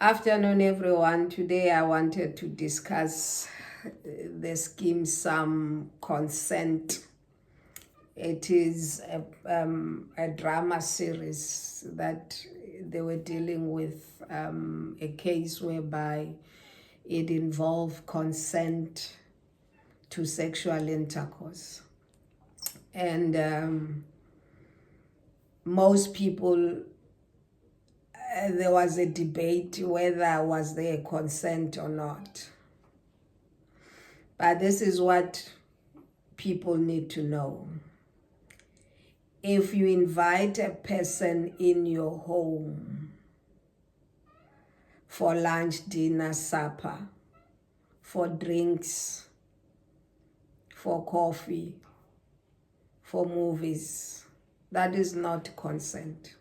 Afternoon, everyone. Today I wanted to discuss the scheme some consent. It is a drama series that they were dealing with a case whereby it involved consent to sexual intercourse. And most people, there was a debate whether was there consent or not. But this is what people need to know. If you invite a person in your home for lunch, dinner, supper, for drinks, for coffee, for movies, that is not consent.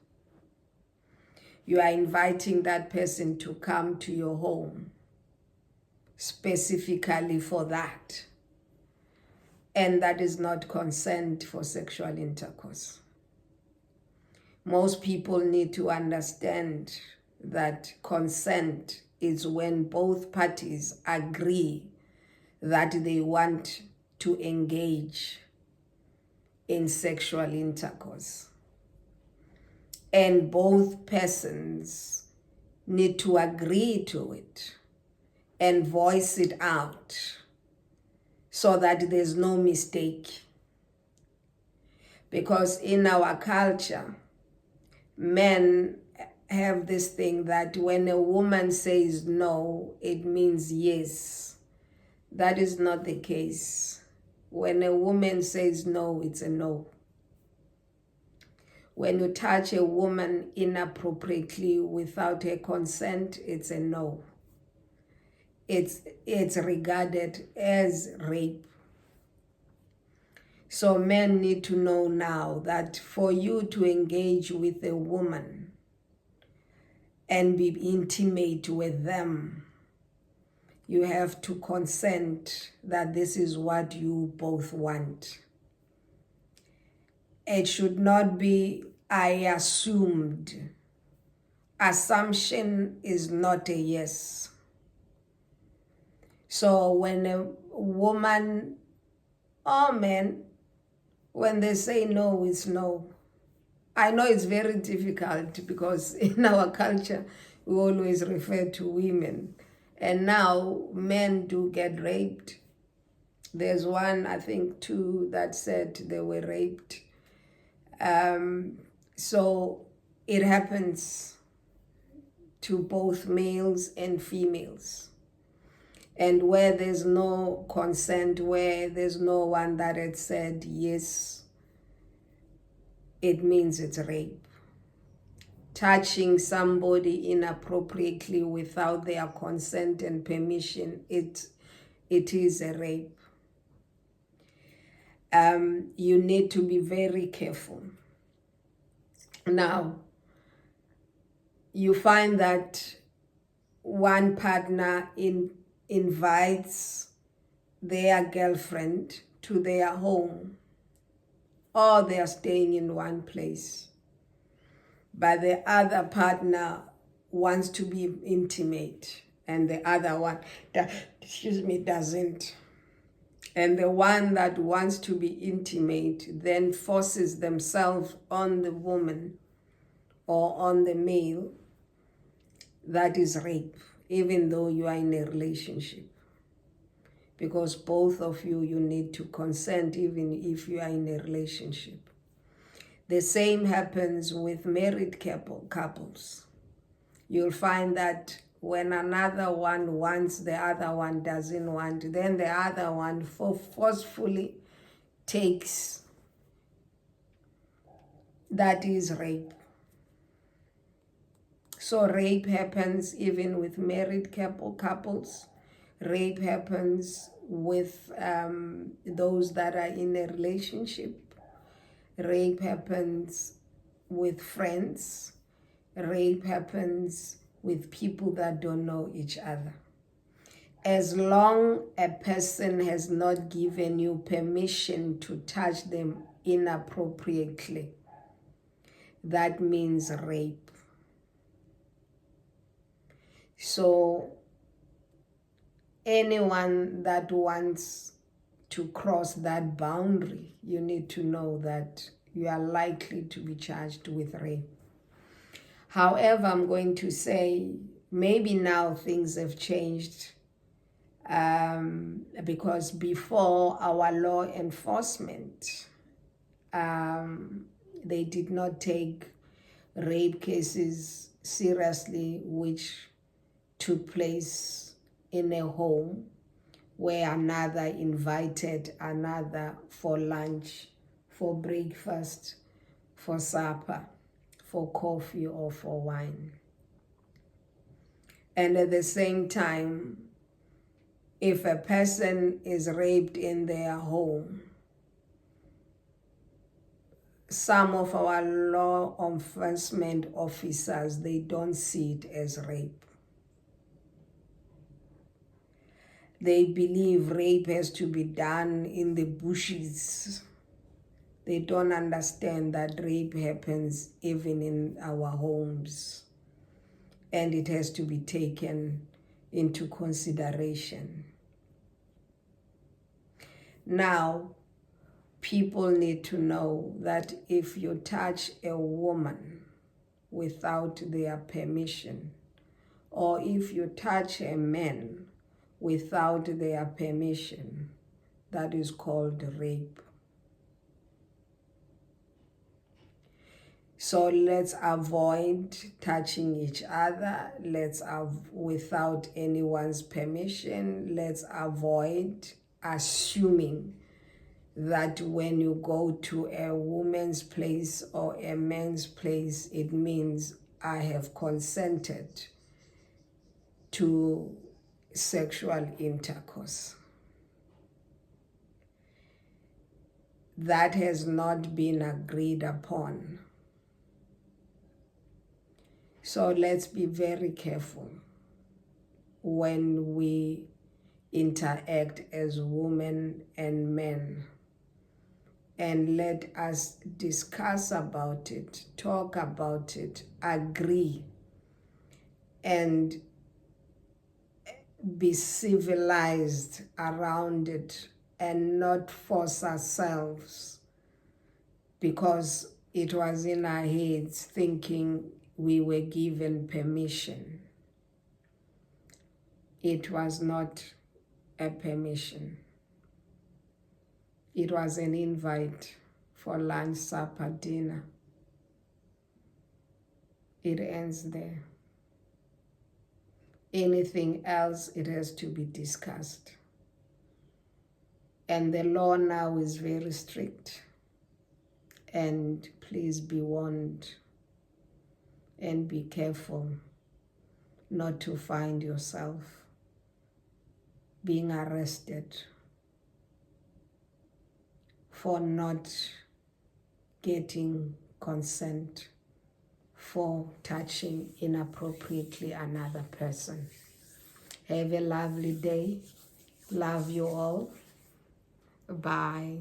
You are inviting that person to come to your home specifically for that. And that is not consent for sexual intercourse. Most people need to understand that consent is when both parties agree that they want to engage in sexual intercourse. And both persons need to agree to it and voice it out so that there's no mistake. Because in our culture, men have this thing that when a woman says no, it means yes. That is not the case. When a woman says no, it's a no. When you touch a woman inappropriately without her consent, it's a no. It's regarded as rape. So men need to know now that for you to engage with a woman and be intimate with them, you have to consent that this is what you both want. It should not be, I assumed. Assumption is not a yes. So when a woman or man, when they say no, it's no. I know it's very difficult because in our culture, we always refer to women. And now men do get raped. There's one, I think two, that said they were raped. So it happens to both males and females. And where there's no consent, where there's no one that had said yes, it means it's rape. Touching somebody inappropriately without their consent and permission, it is a rape. You need to be very careful. Now, you find that one partner invites their girlfriend to their home, or they are staying in one place, but the other partner wants to be intimate and the other one doesn't. And the one that wants to be intimate then forces themselves on the woman or on the male. That is rape, even though you are in a relationship. Because both of you need to consent even if you are in a relationship. The same happens with married couples. You'll find that when another one wants, the other one doesn't want, then the other one forcefully takes. That is rape. So rape happens even with married couples. Rape happens with those that are in a relationship. Rape happens with friends. Rape happens with people that don't know each other. As long as a person has not given you permission to touch them inappropriately, that means rape. So anyone that wants to cross that boundary, you need to know that you are likely to be charged with rape. However, I'm going to say maybe now things have changed, because before, our law enforcement, they did not take rape cases seriously, which took place in a home where another invited another for lunch, for breakfast, for supper, for coffee, or for wine. And at the same time, if a person is raped in their home, some of our law enforcement officers, they don't see it as rape. They believe rape has to be done in the bushes. They don't understand that rape happens even in our homes, and it has to be taken into consideration. Now, people need to know that if you touch a woman without their permission, or if you touch a man without their permission, that is called rape. So let's avoid touching each other. Without anyone's permission. Let's avoid assuming that when you go to a woman's place or a man's place, it means I have consented to sexual intercourse. That has not been agreed upon. So let's be very careful when we interact as women and men. And let us discuss about it, talk about it, agree, and be civilized around it, and not force ourselves because it was in our heads thinking we were given permission. It was not a permission. It was an invite for lunch, supper, dinner. It ends there. Anything else, it has to be discussed. And the law now is very strict. And please be warned and be careful not to find yourself being arrested for not getting consent for touching inappropriately another person. Have a lovely day. Love you all. Bye.